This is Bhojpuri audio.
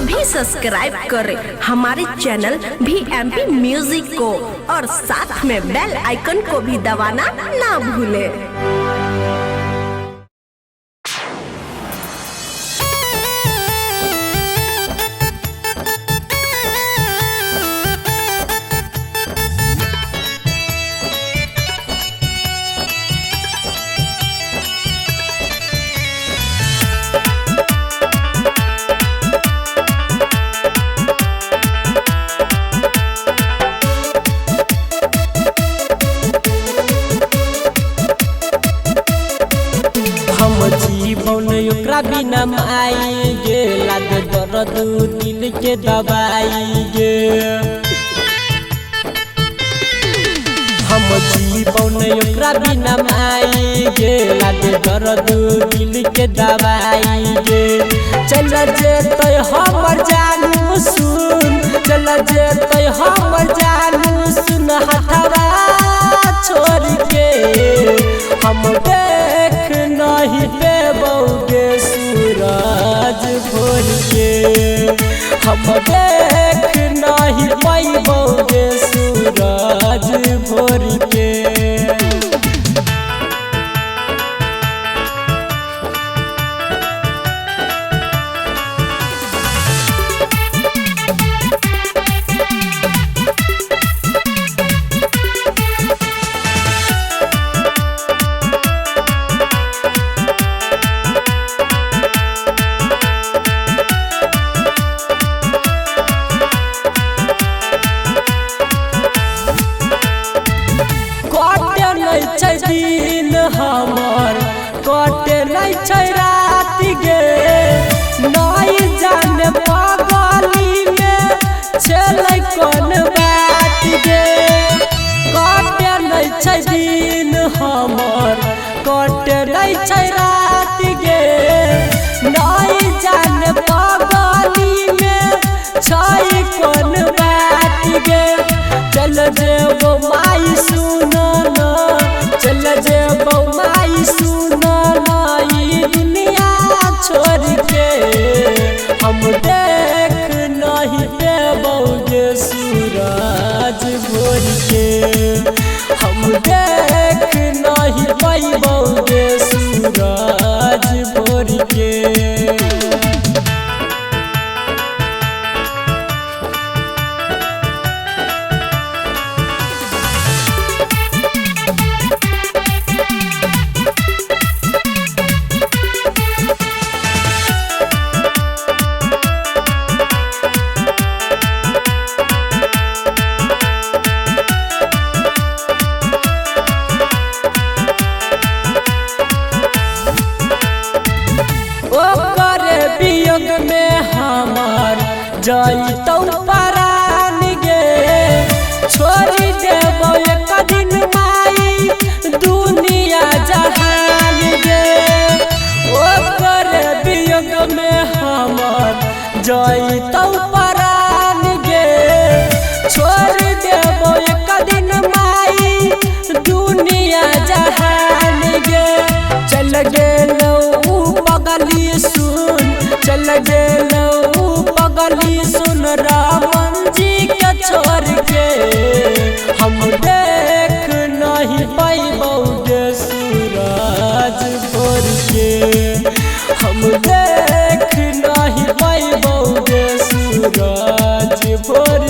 अभी सब्सक्राइब करें हमारे चैनल VMP म्यूजिक को और साथ में बेल आइकन को भी दबाना ना भूलें। जीवन ओकरा बिना माई गे लागे दर्द दिल के दबाई गे। हम जीवन ओकरा बिना माई गे लागे दर्द दिल के दबाई गे। चल जेते हमर जानू सुन, चल जेते हमर जानू सुन हथवा छोड़ के। हम देख नहीं पेबोगे सूरज भोर के, हम देख नहीं पैबोगे सूरज भोर के। दिन हमर कटे नहीं छै रात गे, नहीं जाने पगली में चले कौन बात गे। कटे नहीं छै दिन हमर कटे नहीं छै रात गे, नहीं जाने पगली में छै कौन बात गे। चल जेबो माई सुन न, चल जेबो माई सुन ई दुनिया छोड़ के। हम देख नहीं पेबोगे सूरज भोर के, हम देख नहीं पैबोगे सूरज भोर के। वियोग में हमार जइतौ परान गे, छोड़ देबो एक दिन माई दुनिया जहान गे। ओकर वियोग में हमार जइतौ परान गे, छोड़ देबो एक दिन माई दुनिया जहान गे। चल गेलौ पगली सुन, चल गेलौ पगली सुन रामन जी के छोड़ के। हम देख नहीं पैबोगे सूरज भोर के, हम देख नहीं पैबोगे सूरज भोर